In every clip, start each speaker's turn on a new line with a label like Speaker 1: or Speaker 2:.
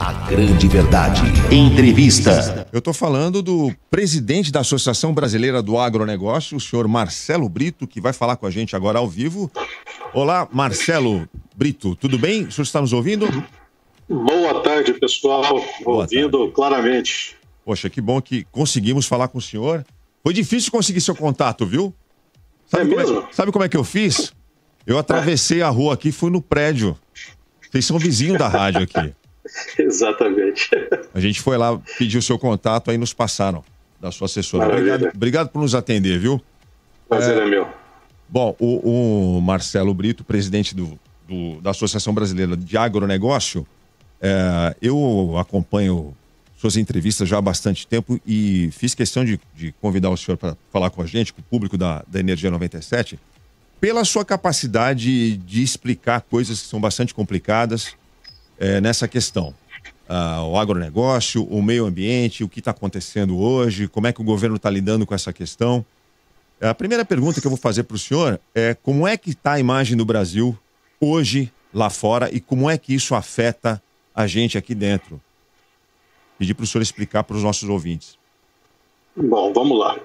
Speaker 1: A grande verdade. Entrevista.
Speaker 2: Eu estou falando do presidente da Associação Brasileira do Agronegócio, o senhor Marcelo Brito, que vai falar com a gente agora ao vivo. Olá, Marcelo Brito, tudo bem? O senhor está nos ouvindo?
Speaker 3: Boa tarde, pessoal. Ouvindo claramente.
Speaker 2: Poxa, que bom que conseguimos falar com o senhor. Foi difícil conseguir seu contato, viu? Sabe como é que eu fiz? Eu atravessei a rua aqui e fui no prédio. Vocês são vizinhos da rádio aqui.
Speaker 3: Exatamente.
Speaker 2: A gente foi lá, pediu o seu contato, aí nos passaram da sua assessora. Obrigado por nos atender, viu?
Speaker 3: Prazer é meu.
Speaker 2: Bom, o Marcelo Brito, presidente da Associação Brasileira de Agronegócio, eu acompanho suas entrevistas já há bastante tempo e fiz questão de convidar o senhor para falar com a gente, com o público da Energia 97, pela sua capacidade de explicar coisas que são bastante complicadas nessa questão. O agronegócio, o meio ambiente, o que está acontecendo hoje, como é que o governo está lidando com essa questão. A primeira pergunta que eu vou fazer para o senhor é como é que está a imagem do Brasil hoje lá fora e como é que isso afeta a gente aqui dentro. Pedir para o senhor explicar para os nossos ouvintes.
Speaker 3: Bom, vamos lá.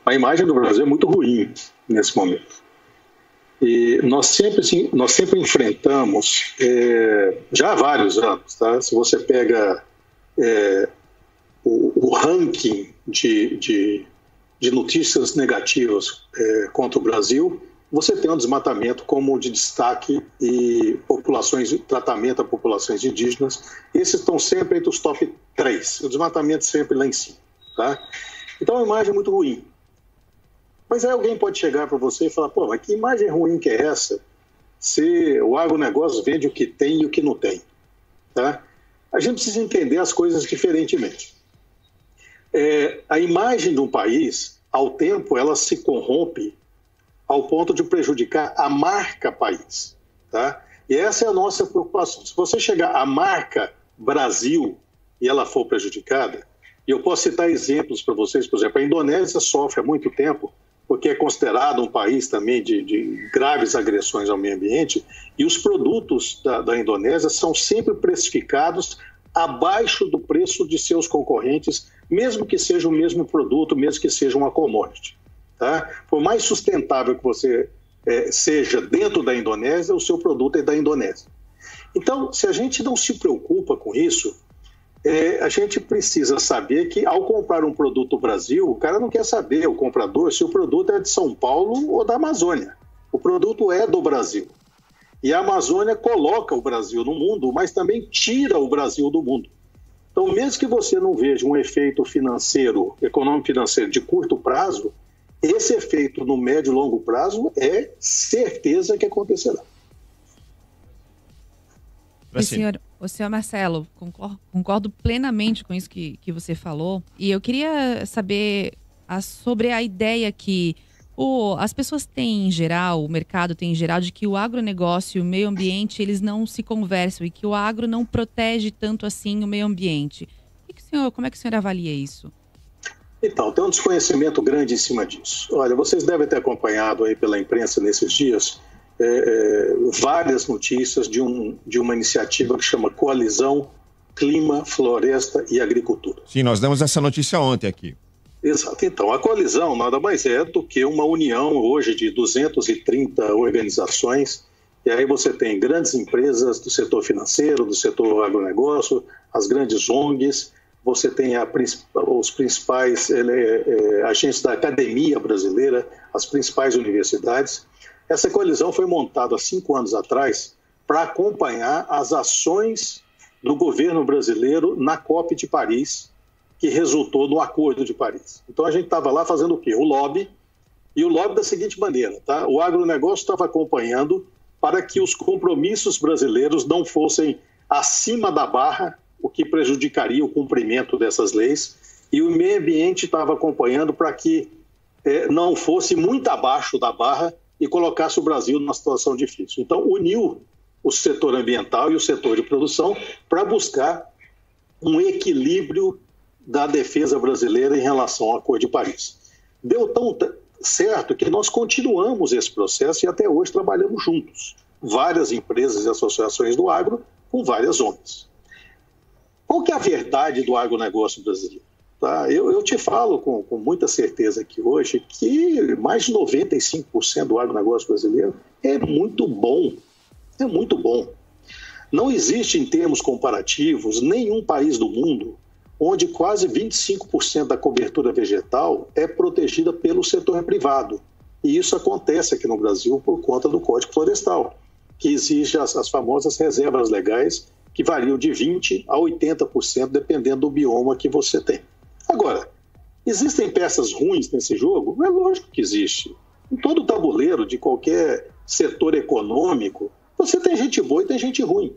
Speaker 3: A imagem do Brasil é muito ruim nesse momento. E nós sempre enfrentamos, já há vários anos, tá? Se você pega o ranking de notícias negativas contra o Brasil, você tem um desmatamento como de destaque e tratamento a populações indígenas. Esses estão sempre entre os top 3. O desmatamento sempre lá em cima. Tá? Então, a imagem é muito ruim. Mas aí alguém pode chegar para você e falar, pô, mas que imagem ruim que é essa? Se o agronegócio vende o que tem e o que não tem. Tá? A gente precisa entender as coisas diferentemente. A imagem de um país, ao tempo, ela se corrompe ao ponto de prejudicar a marca país. Tá? E essa é a nossa preocupação. Se você chegar à marca Brasil e ela for prejudicada, e eu posso citar exemplos para vocês, por exemplo, a Indonésia sofre há muito tempo, porque é considerado um país também de graves agressões ao meio ambiente, e os produtos da Indonésia são sempre precificados abaixo do preço de seus concorrentes, mesmo que seja o mesmo produto, mesmo que seja uma commodity. Tá? Por mais sustentável que você seja dentro da Indonésia, o seu produto é da Indonésia. Então, se a gente não se preocupa com isso, a gente precisa saber que, ao comprar um produto do Brasil, o cara não quer saber, o comprador, se o produto é de São Paulo ou da Amazônia. O produto é do Brasil. E a Amazônia coloca o Brasil no mundo, mas também tira o Brasil do mundo. Então, mesmo que você não veja um efeito financeiro, econômico-financeiro de curto prazo, esse efeito no médio e longo prazo é certeza que acontecerá.
Speaker 4: O senhor Marcelo, concordo plenamente com isso que você falou. E eu queria saber sobre a ideia que as pessoas têm em geral, o mercado tem em geral, de que o agronegócio e o meio ambiente, eles não se conversam e que o agro não protege tanto assim o meio ambiente. Como é que o senhor avalia isso?
Speaker 3: Então, tem um desconhecimento grande em cima disso. Olha, vocês devem ter acompanhado aí pela imprensa nesses dias várias notícias de uma iniciativa que chama Coalizão Clima, Floresta e Agricultura.
Speaker 2: Sim, nós demos essa notícia ontem aqui.
Speaker 3: Exato. Então, a coalizão nada mais é do que uma união hoje de 230 organizações, e aí você tem grandes empresas do setor financeiro, do setor agronegócio, as grandes ONGs, você tem os principais agentes da academia brasileira, as principais universidades. Essa coalizão foi montada há 5 anos atrás para acompanhar as ações do governo brasileiro na COP de Paris, que resultou no Acordo de Paris. Então a gente estava lá fazendo o quê? O lobby, e o lobby da seguinte maneira, tá? O agronegócio estava acompanhando para que os compromissos brasileiros não fossem acima da barra, o que prejudicaria o cumprimento dessas leis, e o meio ambiente estava acompanhando para que não fosse muito abaixo da barra e colocasse o Brasil numa situação difícil. Então, uniu o setor ambiental e o setor de produção para buscar um equilíbrio da defesa brasileira em relação ao Acordo de Paris. Deu tão certo que nós continuamos esse processo e até hoje trabalhamos juntos. Várias empresas e associações do agro com várias ONGs. Qual que é a verdade do agronegócio brasileiro? Tá? Eu te falo com muita certeza aqui hoje que mais de 95% do agronegócio brasileiro é muito bom. É muito bom. Não existe, em termos comparativos, nenhum país do mundo onde quase 25% da cobertura vegetal é protegida pelo setor privado. E isso acontece aqui no Brasil por conta do Código Florestal, que exige as famosas reservas legais, que variam de 20% a 80%, dependendo do bioma que você tem. Agora, existem peças ruins nesse jogo? É lógico que existe. Em todo tabuleiro de qualquer setor econômico, você tem gente boa e tem gente ruim.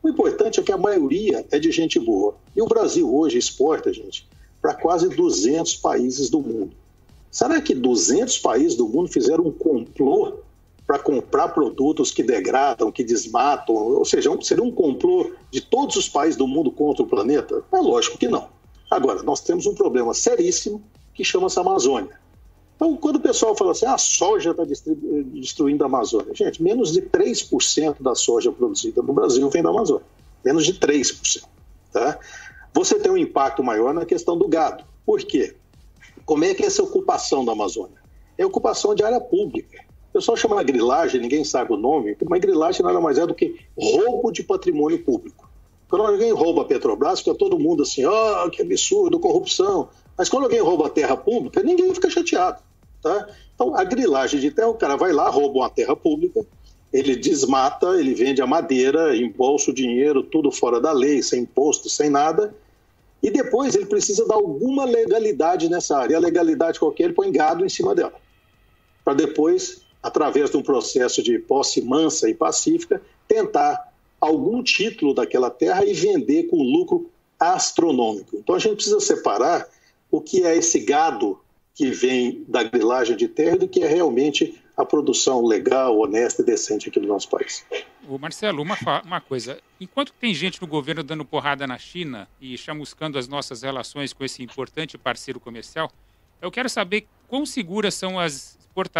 Speaker 3: O importante é que a maioria é de gente boa. E o Brasil hoje exporta, gente, para quase 200 países do mundo. Será que 200 países do mundo fizeram um complô para comprar produtos que degradam, que desmatam? Ou seja, seria um complô de todos os países do mundo contra o planeta? É lógico que não. Agora, nós temos um problema seríssimo que chama-se Amazônia. Então, quando o pessoal fala assim, a soja está destruindo a Amazônia. Gente, menos de 3% da soja produzida no Brasil vem da Amazônia. Menos de 3%. Tá? Você tem um impacto maior na questão do gado. Por quê? Como é que é essa ocupação da Amazônia? É ocupação de área pública. O pessoal chama de grilagem, ninguém sabe o nome, mas grilagem nada mais é do que roubo de patrimônio público. Quando alguém rouba a Petrobras, fica todo mundo assim, que absurdo, corrupção. Mas quando alguém rouba a terra pública, ninguém fica chateado. Tá? Então, a grilagem de terra, o cara vai lá, rouba uma terra pública, ele desmata, ele vende a madeira, embolsa o dinheiro, tudo fora da lei, sem imposto, sem nada, e depois ele precisa dar alguma legalidade nessa área. E a legalidade qualquer, ele põe gado em cima dela, para depois, através de um processo de posse mansa e pacífica, tentar algum título daquela terra e vender com lucro astronômico. Então, a gente precisa separar o que é esse gado que vem da grilagem de terra do que é realmente a produção legal, honesta e decente aqui no nosso país.
Speaker 5: Ô Marcelo, uma coisa. Enquanto tem gente no governo dando porrada na China e chamuscando as nossas relações com esse importante parceiro comercial, eu quero saber quão seguras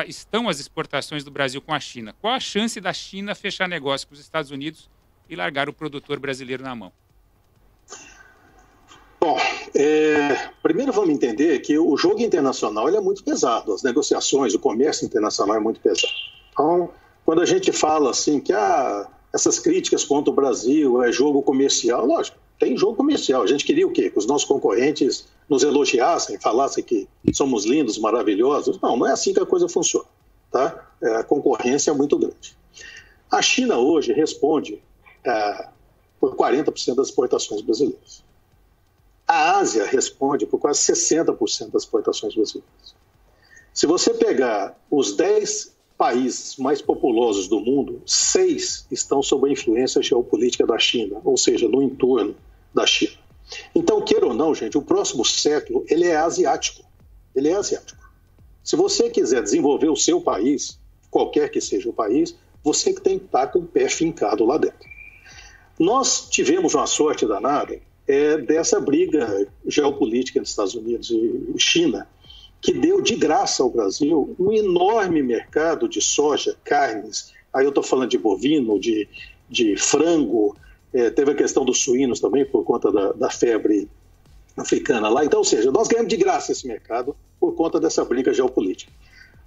Speaker 5: estão as exportações do Brasil com a China. Qual a chance da China fechar negócio com os Estados Unidos e largar o produtor brasileiro na mão?
Speaker 3: Bom, primeiro vamos entender que o jogo internacional ele é muito pesado, as negociações, o comércio internacional é muito pesado. Então, quando a gente fala assim que essas críticas contra o Brasil é jogo comercial, lógico, tem jogo comercial. A gente queria o quê? Que os nossos concorrentes nos elogiassem, falassem que somos lindos, maravilhosos. Não é assim que a coisa funciona. Tá? A concorrência é muito grande. A China hoje responde por 40% das exportações brasileiras. A Ásia responde por quase 60% das exportações brasileiras. Se você pegar os 10 países mais populosos do mundo, 6 estão sob a influência geopolítica da China, ou seja, no entorno da China. Então, queira ou não, gente, o próximo século ele é asiático. Ele é asiático. Se você quiser desenvolver o seu país, qualquer que seja o país, você que tem que estar com o pé fincado lá dentro. Nós tivemos uma sorte danada dessa briga geopolítica entre Estados Unidos e China, que deu de graça ao Brasil um enorme mercado de soja, carnes, aí eu estou falando de bovino, de frango, teve a questão dos suínos também, por conta da febre africana lá. Então, ou seja, nós ganhamos de graça esse mercado por conta dessa briga geopolítica.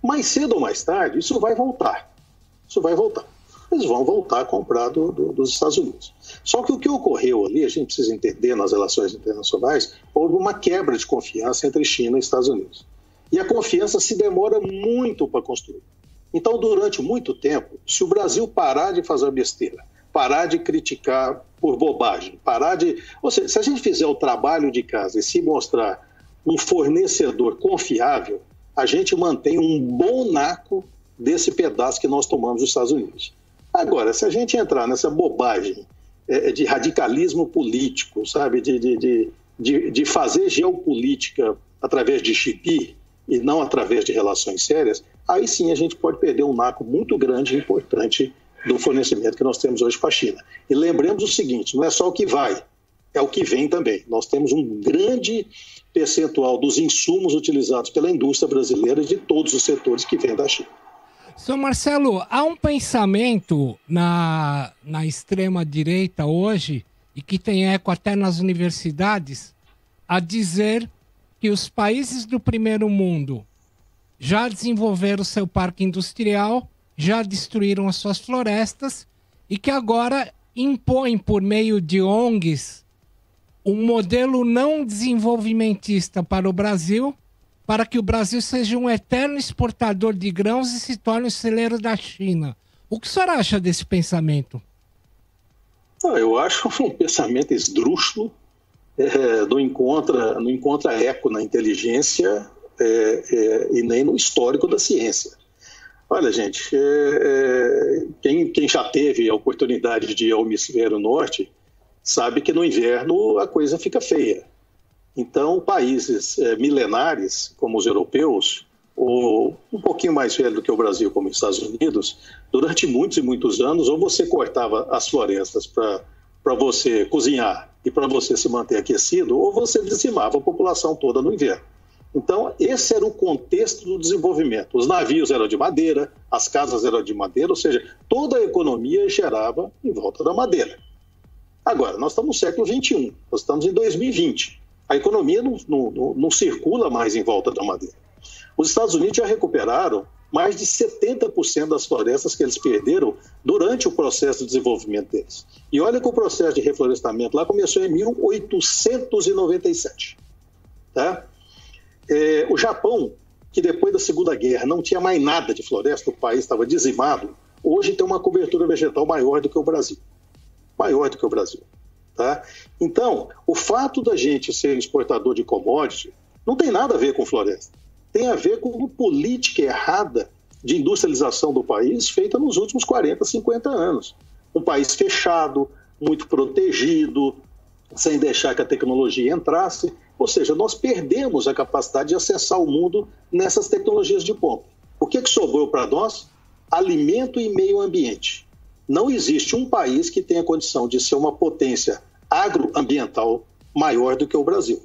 Speaker 3: Mais cedo ou mais tarde, isso vai voltar. Isso vai voltar. Eles vão voltar a comprar dos Estados Unidos. Só que o que ocorreu ali, a gente precisa entender nas relações internacionais, houve uma quebra de confiança entre China e Estados Unidos. E a confiança se demora muito para construir. Então, durante muito tempo, se o Brasil parar de fazer besteira, parar de criticar por bobagem, ou seja, se a gente fizer o trabalho de casa e se mostrar um fornecedor confiável, a gente mantém um bom naco desse pedaço que nós tomamos dos Estados Unidos. Agora, se a gente entrar nessa bobagem de radicalismo político, sabe, de fazer geopolítica através de chibi e não através de relações sérias, aí sim a gente pode perder um naco muito grande e importante do fornecimento que nós temos hoje para a China. E lembremos o seguinte, não é só o que vai, é o que vem também. Nós temos um grande percentual dos insumos utilizados pela indústria brasileira de todos os setores que vêm da China.
Speaker 6: Sr. Marcelo, há um pensamento na extrema-direita hoje e que tem eco até nas universidades, a dizer que os países do primeiro mundo já desenvolveram seu parque industrial, já destruíram as suas florestas e que agora impõem por meio de ONGs um modelo não desenvolvimentista para o Brasil, para que o Brasil seja um eterno exportador de grãos e se torne o celeiro da China. O que o senhor acha desse pensamento?
Speaker 3: Eu acho um pensamento esdrúxulo, não encontra eco na inteligência e nem no histórico da ciência. Olha, gente, quem já teve a oportunidade de ir ao hemisfério norte sabe que no inverno a coisa fica feia. Então, países milenares, como os europeus, ou um pouquinho mais velho do que o Brasil, como os Estados Unidos, durante muitos e muitos anos, ou você cortava as florestas para você cozinhar e para você se manter aquecido, ou você dizimava a população toda no inverno. Então, esse era o contexto do desenvolvimento. Os navios eram de madeira, as casas eram de madeira, ou seja, toda a economia gerava em volta da madeira. Agora, nós estamos no século XXI, nós estamos em 2020. A economia não circula mais em volta da madeira. Os Estados Unidos já recuperaram mais de 70% das florestas que eles perderam durante o processo de desenvolvimento deles. E olha que o processo de reflorestamento lá começou em 1897. Tá? O Japão, que depois da Segunda Guerra não tinha mais nada de floresta, o país estava dizimado, hoje tem uma cobertura vegetal maior do que o Brasil. Maior do que o Brasil. Tá? Então, o fato da gente ser exportador de commodity não tem nada a ver com floresta. Tem a ver com uma política errada de industrialização do país feita nos últimos 40, 50 anos. Um país fechado, muito protegido, sem deixar que a tecnologia entrasse. Ou seja, nós perdemos a capacidade de acessar o mundo nessas tecnologias de ponta. O que sobrou para nós? Alimento e meio ambiente. Não existe um país que tenha condição de ser uma potência agroambiental maior do que o Brasil.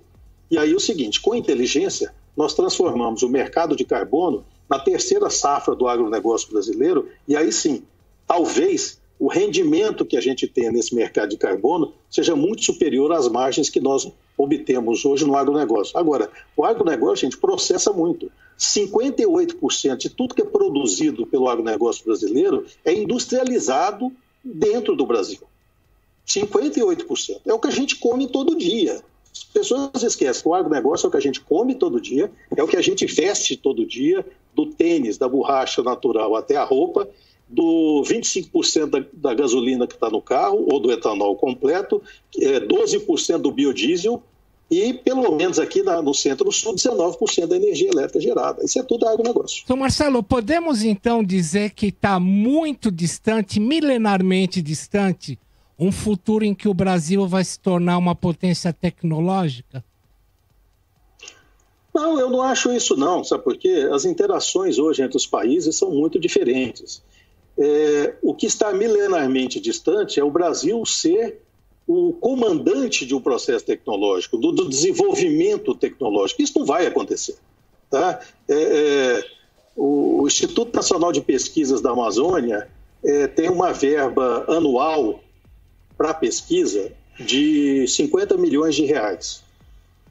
Speaker 3: E aí o seguinte, com inteligência, nós transformamos o mercado de carbono na terceira safra do agronegócio brasileiro, e aí sim, talvez o rendimento que a gente tenha nesse mercado de carbono seja muito superior às margens que nós obtemos hoje no agronegócio. Agora, o agronegócio, a gente processa muito. 58% de tudo que é produzido pelo agronegócio brasileiro é industrializado dentro do Brasil. 58%. É o que a gente come todo dia. As pessoas esquecem que o agronegócio é o que a gente come todo dia, é o que a gente veste todo dia, do tênis, da borracha natural até a roupa, do 25% da gasolina que está no carro, ou do etanol completo, 12% do biodiesel, e pelo menos aqui no Centro-Sul, 19% da energia elétrica gerada. Isso é tudo agronegócio.
Speaker 6: Então, Marcelo, podemos então dizer que está muito distante, milenarmente distante, um futuro em que o Brasil vai se tornar uma potência tecnológica?
Speaker 3: Não, eu não acho isso não, sabe por quê? As interações hoje entre os países são muito diferentes. O que está milenarmente distante é o Brasil ser o comandante de um processo tecnológico, do desenvolvimento tecnológico. Isso não vai acontecer. Tá? O Instituto Nacional de Pesquisas da Amazônia tem uma verba anual para pesquisa de 50 milhões de reais.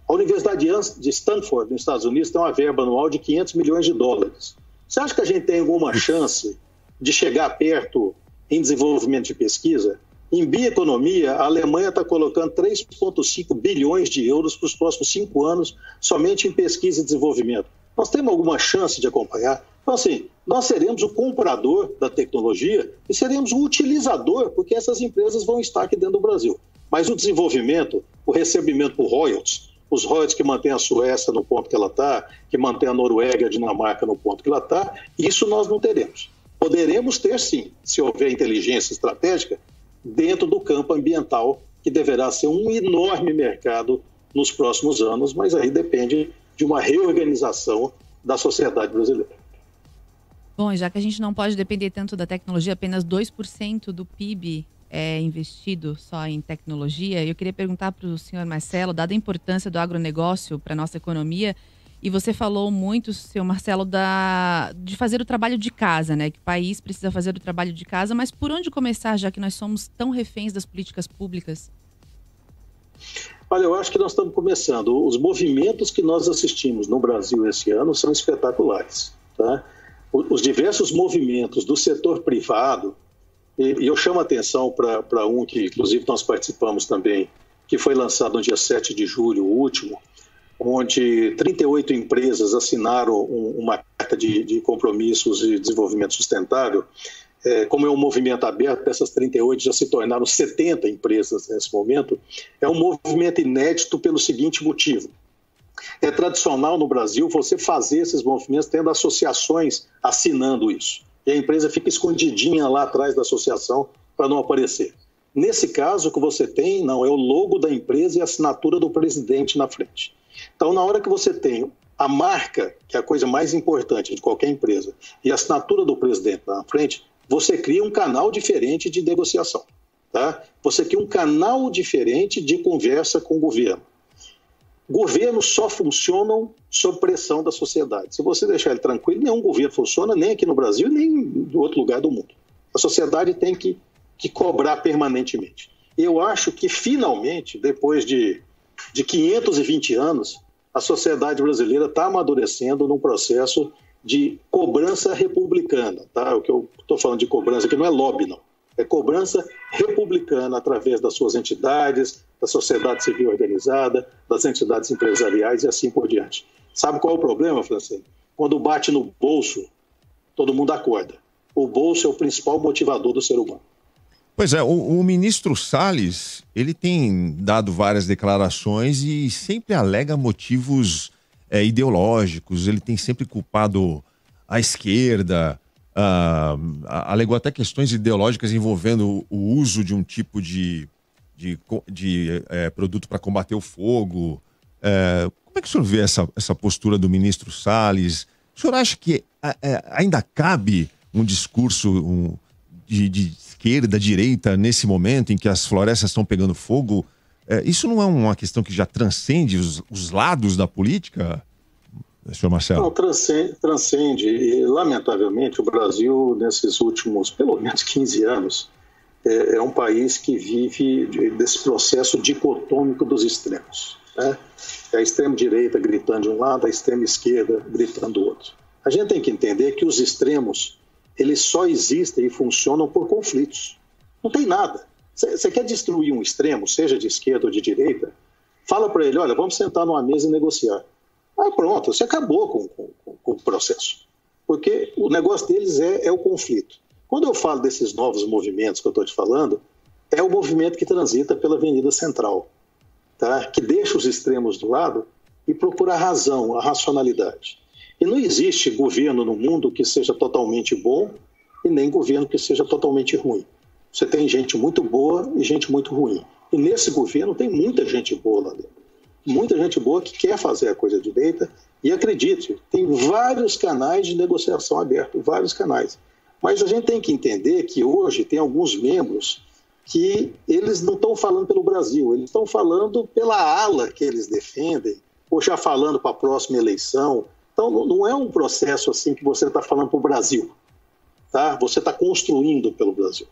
Speaker 3: A Universidade de Stanford, nos Estados Unidos, tem uma verba anual de 500 milhões de dólares. Você acha que a gente tem alguma chance de chegar perto em desenvolvimento de pesquisa? Em bioeconomia, a Alemanha está colocando 3,5 bilhões de euros para os próximos 5 anos somente em pesquisa e desenvolvimento. Nós temos alguma chance de acompanhar? Então, assim, nós seremos o comprador da tecnologia e seremos o utilizador, porque essas empresas vão estar aqui dentro do Brasil. Mas o desenvolvimento, o recebimento por royalties, os royalties que mantêm a Suécia no ponto que ela está, que mantém a Noruega e a Dinamarca no ponto que ela está, isso nós não teremos. Poderemos ter, sim, se houver inteligência estratégica, dentro do campo ambiental, que deverá ser um enorme mercado nos próximos anos, mas aí depende de uma reorganização da sociedade brasileira.
Speaker 4: Bom, já que a gente não pode depender tanto da tecnologia, apenas 2% do PIB é investido só em tecnologia, eu queria perguntar para o senhor Marcelo, dada a importância do agronegócio para a nossa economia, e você falou muito, senhor Marcelo, de fazer o trabalho de casa, né? Que o país precisa fazer o trabalho de casa, mas por onde começar, já que nós somos tão reféns das políticas públicas?
Speaker 3: Olha, eu acho que nós estamos começando. Os movimentos que nós assistimos no Brasil esse ano são espetaculares. Tá? Os diversos movimentos do setor privado, e eu chamo a atenção para um que, inclusive, nós participamos também, que foi lançado no dia 7 de julho, o último, onde 38 empresas assinaram uma carta de compromissos de desenvolvimento sustentável. Como é um movimento aberto, essas 38 já se tornaram 70 empresas nesse momento. É um movimento inédito pelo seguinte motivo. É tradicional no Brasil você fazer esses movimentos tendo associações assinando isso. E a empresa fica escondidinha lá atrás da associação para não aparecer. Nesse caso, o que você tem, não, é o logo da empresa e a assinatura do presidente na frente. Então, na hora que você tem a marca, que é a coisa mais importante de qualquer empresa, e a assinatura do presidente na frente, você cria um canal diferente de negociação. Tá? Você cria um canal diferente de conversa com o governo. Governos só funcionam sob pressão da sociedade. Se você deixar ele tranquilo, nenhum governo funciona, nem aqui no Brasil, nem em outro lugar do mundo. A sociedade tem que cobrar permanentemente. Eu acho que, finalmente, depois de 520 anos, a sociedade brasileira está amadurecendo num processo de cobrança republicana. Tá? O que eu estou falando de cobrança aqui não é lobby, não. É cobrança republicana através das suas entidades, da sociedade civil organizada, das entidades empresariais e assim por diante. Sabe qual é o problema, Francine? Quando bate no bolso, todo mundo acorda. O bolso é o principal motivador do ser humano.
Speaker 2: Pois é, o ministro Salles, ele tem dado várias declarações e sempre alega motivos ideológicos, ele tem sempre culpado a esquerda, alegou até questões ideológicas envolvendo o uso de um tipo de produto para combater o fogo. Como é que o senhor vê essa postura do ministro Salles? O senhor acha que ainda cabe um discurso de esquerda, direita, nesse momento em que as florestas estão pegando fogo? Isso não é uma questão que já transcende os lados da política, senhor Marcelo? Não,
Speaker 3: transcende. E, lamentavelmente, o Brasil, nesses últimos, pelo menos 15 anos, é um país que vive desse processo dicotômico dos extremos. Né? É a extrema-direita gritando de um lado, a extrema-esquerda gritando do outro. A gente tem que entender que os extremos, eles só existem e funcionam por conflitos. Não tem nada. Você quer destruir um extremo, seja de esquerda ou de direita, fala para ele, olha, vamos sentar numa mesa e negociar. Aí pronto, você acabou com o processo. Porque o negócio deles é o conflito. Quando eu falo desses novos movimentos que eu estou te falando, é o movimento que transita pela Avenida Central, tá? Que deixa os extremos do lado e procura a razão, a racionalidade. E não existe governo no mundo que seja totalmente bom e nem governo que seja totalmente ruim. Você tem gente muito boa e gente muito ruim. E nesse governo tem muita gente boa lá dentro. Muita gente boa que quer fazer a coisa direita. E acredite, tem vários canais de negociação abertos, vários canais. Mas a gente tem que entender que hoje tem alguns membros que eles não estão falando pelo Brasil, eles estão falando pela ala que eles defendem, ou já falando para a próxima eleição. Então, não é um processo assim que você está falando para o Brasil, tá? Você está construindo pelo Brasil.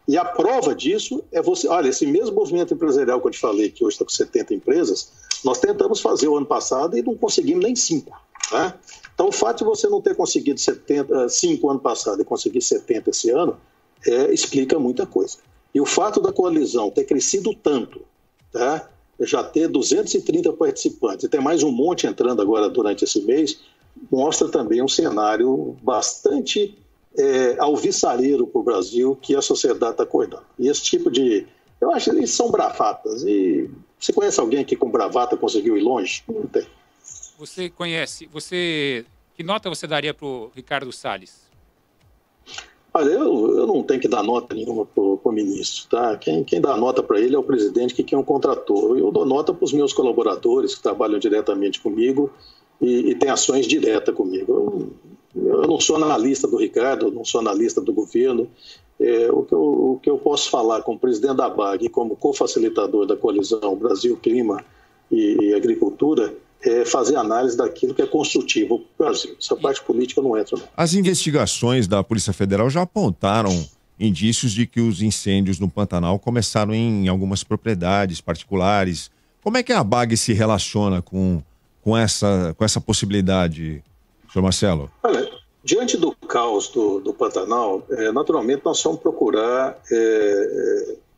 Speaker 3: E a prova disso é você... Olha, esse mesmo movimento empresarial que eu te falei, que hoje está com 70 empresas, nós tentamos fazer o ano passado e não conseguimos nem 5. Tá? Então, o fato de você não ter conseguido 5 ano passado e conseguir 70 esse ano, explica muita coisa. E o fato da coalizão ter crescido tanto, tá? Já ter 230 participantes e ter mais um monte entrando agora durante esse mês, mostra também um cenário bastante alvissareiro para o Brasil que a sociedade está acordando. E esse tipo de... Eu acho que eles são bravatas. E você conhece alguém que com bravata conseguiu ir longe? Não tem.
Speaker 5: Você conhece... Que nota você daria para o Ricardo Salles?
Speaker 3: Olha, eu não tenho que dar nota nenhuma para o ministro, tá? Quem dá nota para ele é o presidente, que quem o contratou. Eu dou nota para os meus colaboradores que trabalham diretamente comigo e têm ações diretas comigo. Eu não sou analista do Ricardo, eu não sou analista do governo. O que eu posso falar como presidente da BAG e como cofacilitador da coalizão Brasil, Clima e Agricultura é fazer análise daquilo que é construtivo para o Brasil. Essa parte política não entra, não.
Speaker 2: As investigações da Polícia Federal já apontaram indícios de que os incêndios no Pantanal começaram em algumas propriedades particulares. Como é que a ABAG se relaciona com essa possibilidade, senhor Marcelo?
Speaker 3: Olha, diante do caos do Pantanal, naturalmente nós vamos procurar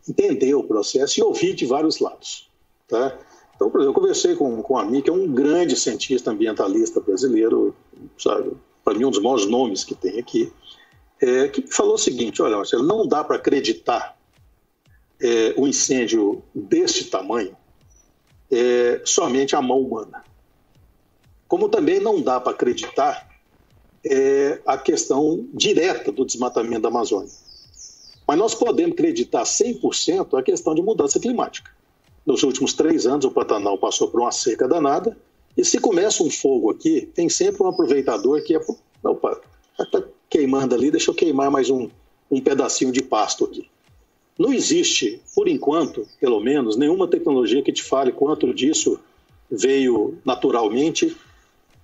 Speaker 3: entender o processo e ouvir de vários lados. Tá? Então, por exemplo, eu conversei com um amigo que é um grande cientista ambientalista brasileiro, sabe, para mim um dos maiores nomes que tem aqui, que falou o seguinte: olha, Marcelo, não dá para acreditar um incêndio deste tamanho somente à mão humana. Como também não dá para acreditar a questão direta do desmatamento da Amazônia. Mas nós podemos acreditar 100% a questão de mudança climática. Nos últimos 3 anos, o Pantanal passou por uma seca danada, e se começa um fogo aqui, tem sempre um aproveitador que opa, está queimando ali, deixa eu queimar mais um pedacinho de pasto aqui. Não existe, por enquanto, pelo menos, nenhuma tecnologia que te fale quanto disso veio naturalmente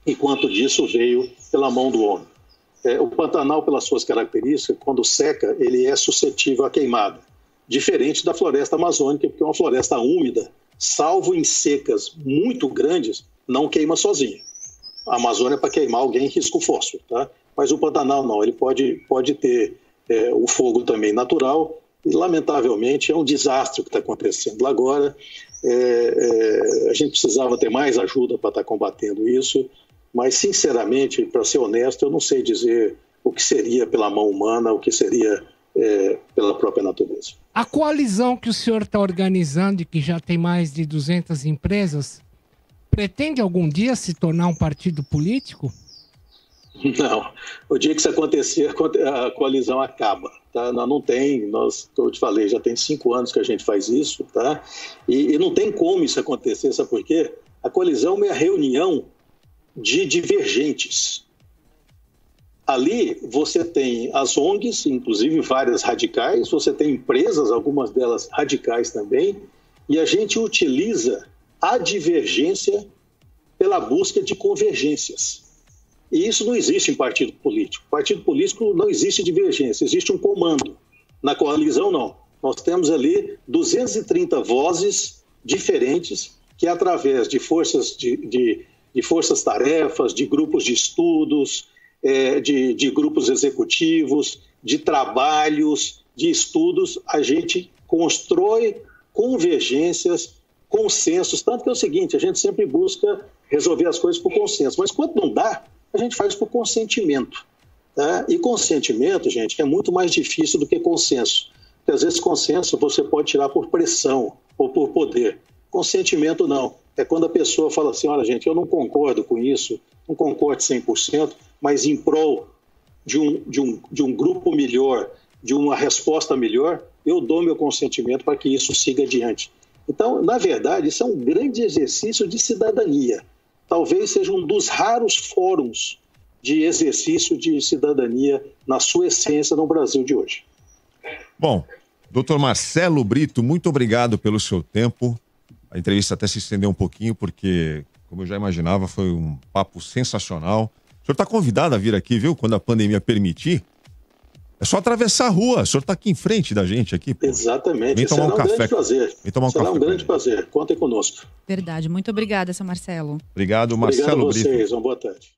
Speaker 3: e quanto disso veio pela mão do homem. O Pantanal, pelas suas características, quando seca, ele é suscetível à queimada. Diferente da floresta amazônica, porque uma floresta úmida, salvo em secas muito grandes, não queima sozinha. A Amazônia, para queimar alguém, risca o fósforo. Tá? Mas o Pantanal não, ele pode ter o fogo também natural, e lamentavelmente é um desastre o que está acontecendo lá agora. A gente precisava ter mais ajuda para estar combatendo isso, mas sinceramente, para ser honesto, eu não sei dizer o que seria pela mão humana, o que seria pela própria natureza.
Speaker 6: A coalizão que o senhor está organizando e que já tem mais de 200 empresas, pretende algum dia se tornar um partido político?
Speaker 3: Não. O dia que isso acontecer, a coalizão acaba. Tá? Não tem, como eu te falei, já tem 5 anos que a gente faz isso, tá? E não tem como isso acontecer, sabe por quê? A coalizão é a reunião de divergentes. Ali você tem as ONGs, inclusive várias radicais, você tem empresas, algumas delas radicais também, e a gente utiliza a divergência pela busca de convergências. E isso não existe em partido político. Partido político não existe divergência, existe um comando. Na coalizão, não. Nós temos ali 230 vozes diferentes que, através de forças-tarefas, de grupos de estudos, de grupos executivos, de trabalhos, de estudos, a gente constrói convergências, consensos. Tanto que é o seguinte, a gente sempre busca resolver as coisas por consenso. Mas quando não dá, a gente faz por consentimento. Tá? E consentimento, gente, é muito mais difícil do que consenso. Porque às vezes consenso você pode tirar por pressão ou por poder. Consentimento não. É quando a pessoa fala assim, olha gente, eu não concordo com isso, não concordo 100%, mas em prol de um grupo melhor, de uma resposta melhor, eu dou meu consentimento para que isso siga adiante. Então, na verdade, isso é um grande exercício de cidadania. Talvez seja um dos raros fóruns de exercício de cidadania na sua essência no Brasil de hoje.
Speaker 2: Bom, doutor Marcelo Brito, muito obrigado pelo seu tempo. A entrevista até se estendeu um pouquinho, porque, como eu já imaginava, foi um papo sensacional. O senhor está convidado a vir aqui, viu? Quando a pandemia permitir. É só atravessar a rua. O senhor está aqui em frente da gente aqui. Pô.
Speaker 3: Exatamente.
Speaker 2: Vem tomar um café.
Speaker 3: Grande prazer.
Speaker 2: Vem tomar um
Speaker 3: será
Speaker 2: café.
Speaker 3: Um grande prazer. Contem conosco.
Speaker 4: Verdade. Muito obrigada, seu Marcelo.
Speaker 2: Obrigado, Marcelo Brito.
Speaker 3: Obrigado a vocês. Uma boa tarde.